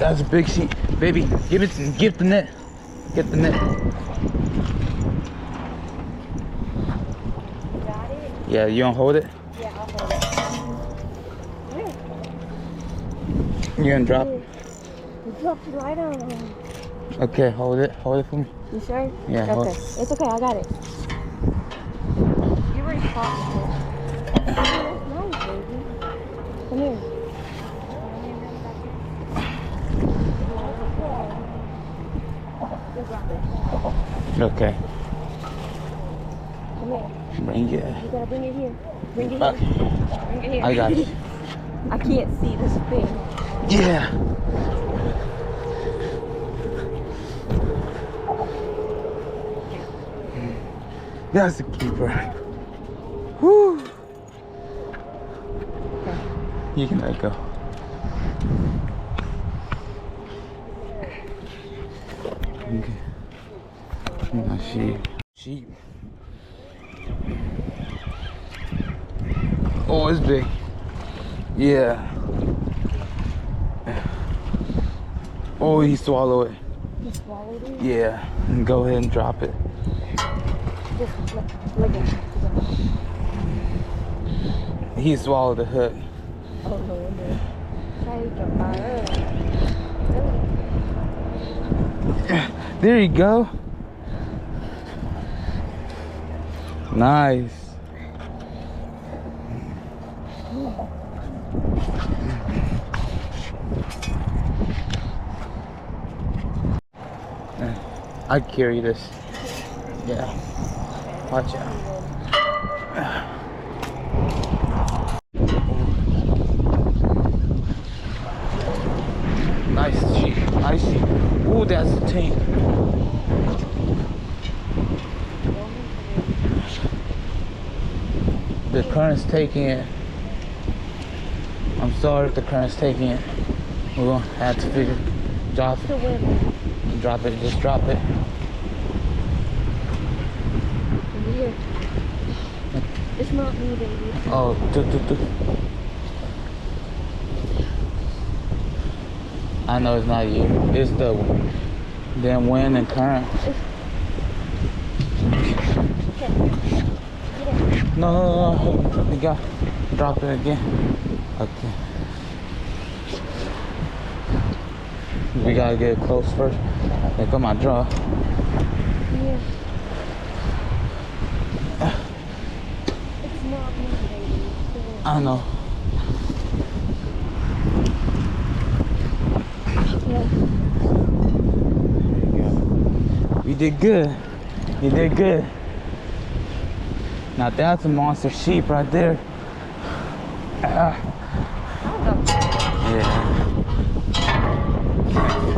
That's a big sheep. Baby, give the net. Get the net. Got it? Yeah, you gonna hold it? Yeah, I'll hold it. Where? You gonna drop? You dropped your light on. Okay, hold it for me. You sure? Yeah. Okay. It's okay, I got it. You already caught it. That's nice, baby. Come here. Okay. Come here. Bring it. You gotta bring it here. Bring it Okay. here. Bring it here. I got you. I can't see this thing. Yeah. That's a keeper. Whew. You can let it go. Okay. Now sheep. Oh, it's big. Yeah. Oh, he swallowed it. You swallowed it? Yeah. Go ahead and drop it. Just look at it. He swallowed the hook. Oh, no wonder. Take a fire. There you go. Nice. I carry this. Yeah. Watch out. Nice sheep. Nice sheep. Ooh, that's a tank. The current's taking it. I'm sorry if the current's taking it. We're gonna have to drop it. Drop it, just drop it. Here. It's not me, baby. Oh, I know it's not you. It's the damn wind and current. No. You got drop it again. Okay. We gotta get close first. There come my draw. Yeah. It's not me, baby. I know. Yeah. There you go. You did good. You did good. Now that's a monster sheep right there. Yeah.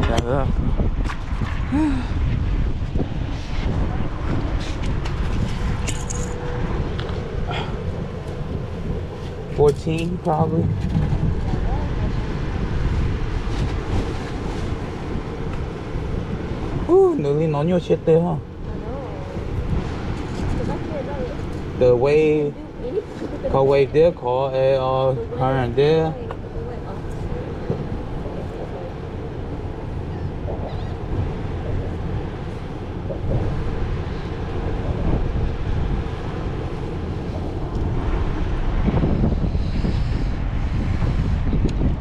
That up. 14 probably. Ooh, nearly on your shit there, huh? The wave, call wave there, call current there.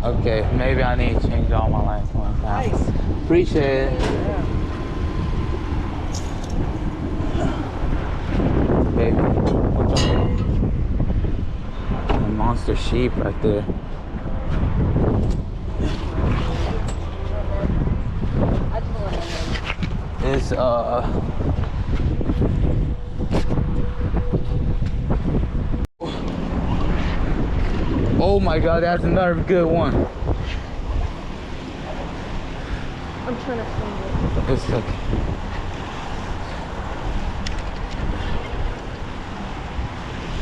Okay, maybe I need to change all my lights one time. Nice. Appreciate it. Yeah. Baby, what's up? The monster sheep right there. It's oh my god, that's another good one. I'm trying to find it. It's okay.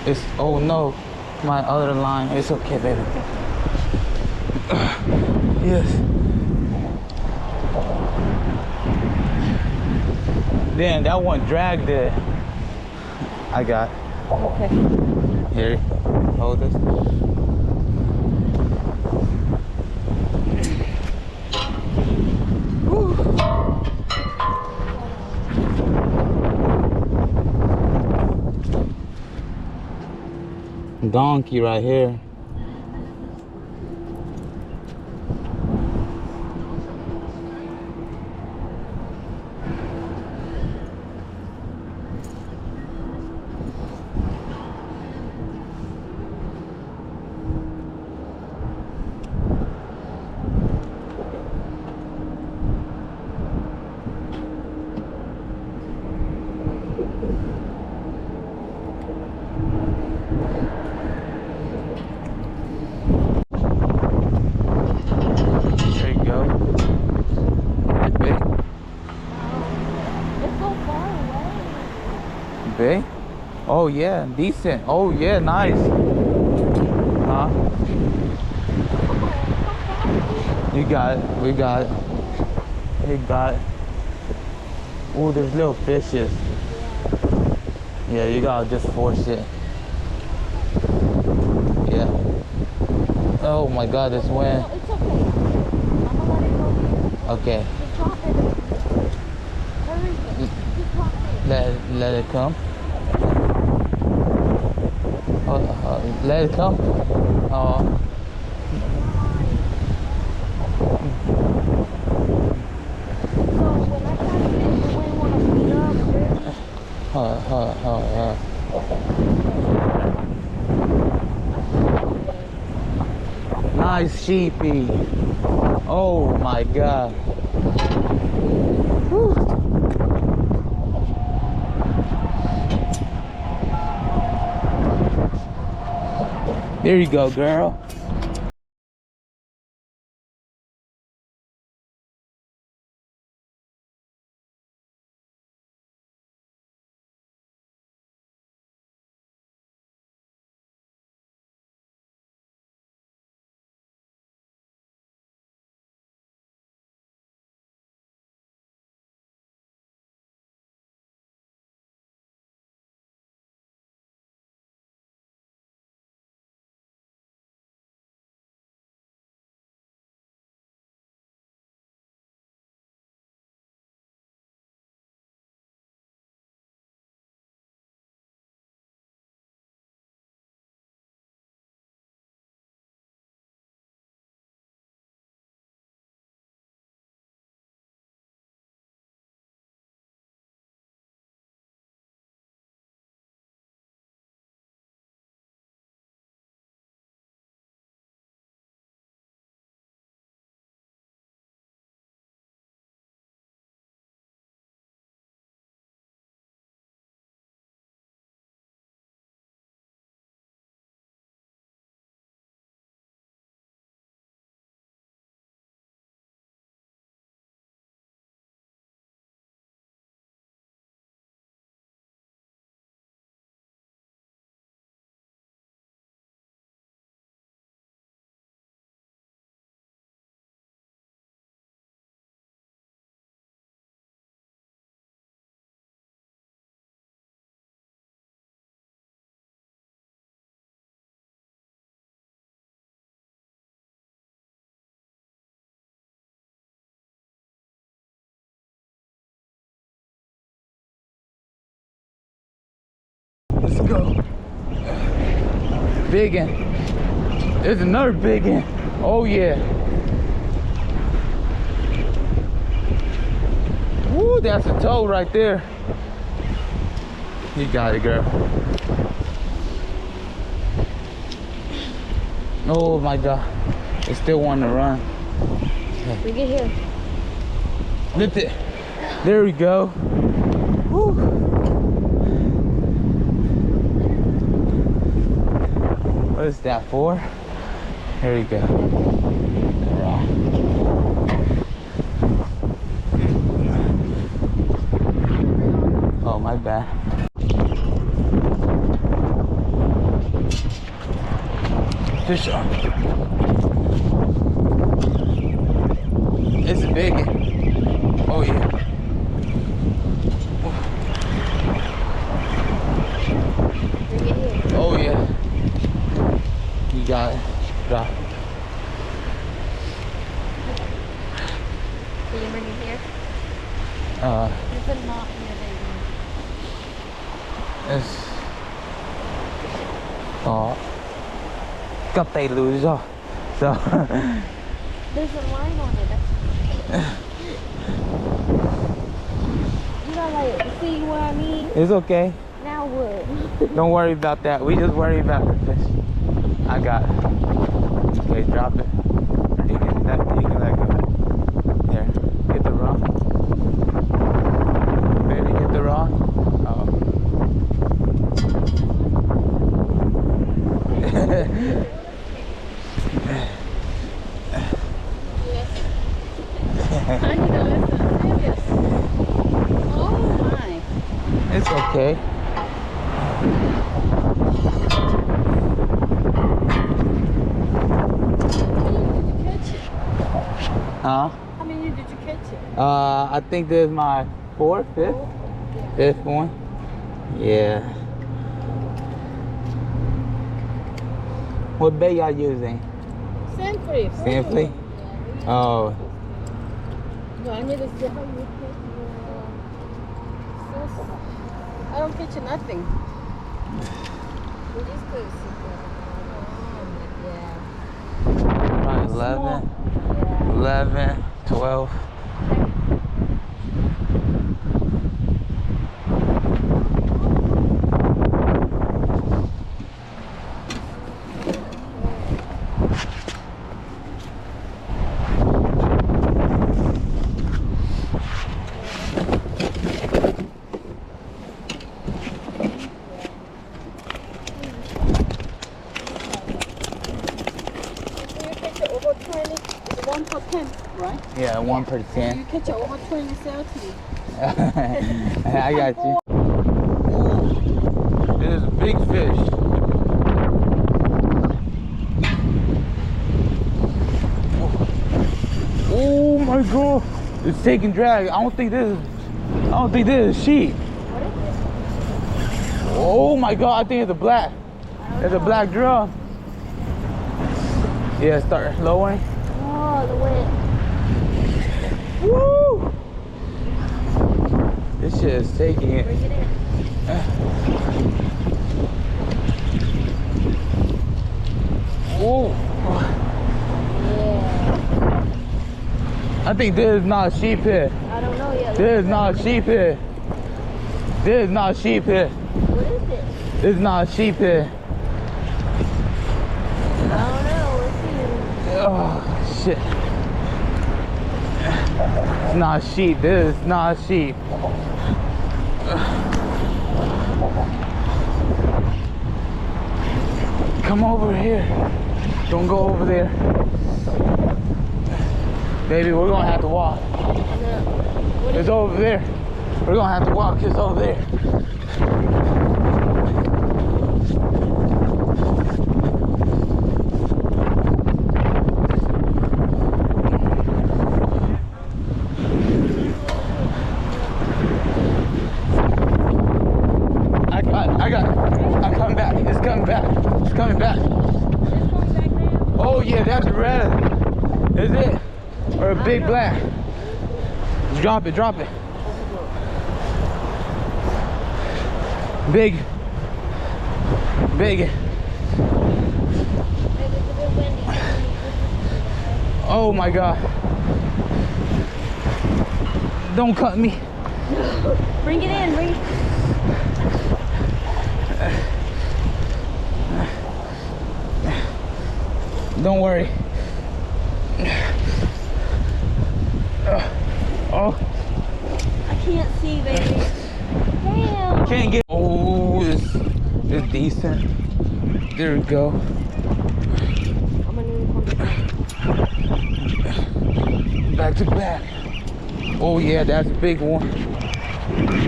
It's, oh no, my other line. It's okay, baby. Yes. Damn, that one dragged it. I got. Okay. Here, hold this. donkey right here. There you go. Big. It's so far away. Big? Oh yeah, decent. Oh yeah, nice. Huh? You got it. We got it. We got it. Oh, there's little fishes. Yeah, you gotta just force it. Yeah. Oh my God, this wind. No, it's okay. I'm gonna let it go. Okay. Just drop it. Hurry. Just drop it. Let it come. Let it come. Oh. So when I try to fish, the wind wanna speed up. Nice sheepy. Oh my God. Whew. There you go, girl. Let's go. Biggin. There's another biggin. Oh yeah. Woo, that's a toe right there. You got it, girl. Oh my God. They still want to run. Bring it here. Lift it. There we go. Woo. What is that for? Here we go. Oh, my bad. Fish on. It's a big one. Oh yeah. Bring it here. Oh yeah. You got it. Drop. Can you bring it here? You put them off here, baby. It's. Oh. got they lose off. So There's a line on it. You know, like, see what I mean? it's okay. Now what? Don't worry about that. We just worry about the fish. I got it. Okay, drop it. You can let go. Here, get the rod. Baby, get the rod. Oh. I need to listen. Serious. Oh my. It's okay. Huh? How many did you catch it? I think this is my fifth one. Yeah. What bait y'all using? Sanfrey. Sanfrey? Oh. No, I need to see how you catch your I don't catch nothing. We just put Around 11, 12. over 20, it's 1 per 10, right? Yeah, 1 per 10. You catch it over 20, sell to me. I got you. Ooh, this is a big fish. Oh my god, it's taking drag. I don't think this is sheep. What is it? Oh my god, I think it's a black. It's a black drum. Yeah, start lowering. Oh, the wind. Woo! This shit is taking it. Bring it in. Whoa! Yeah. I think this is not a sheep head. I don't know yet. This is not a sheep head. This is not a sheep head. What is it? This is not a sheep head. I don't know. Let's see. Oh shit! It's not a sheep. This is not a sheep. Come over here. Don't go over there. Baby, we're gonna have to walk. It's over there. We're gonna have to walk. It's over there. I'm coming back. It's coming back. It's coming back. Oh yeah, that's red. Is it? Or a big black? Drop it, drop it. Big. Big. Oh my god. Don't cut me. Bring it in, bring it in. Don't worry. Oh. I can't see, baby. Damn. Can't get. Oh, it's decent. There we go. I'm gonna need to come Back to back. Oh yeah, that's a big one.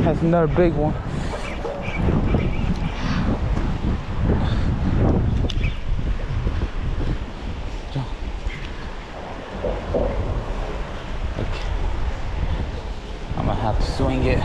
That's another big one. Okay. I'm gonna have to swing it.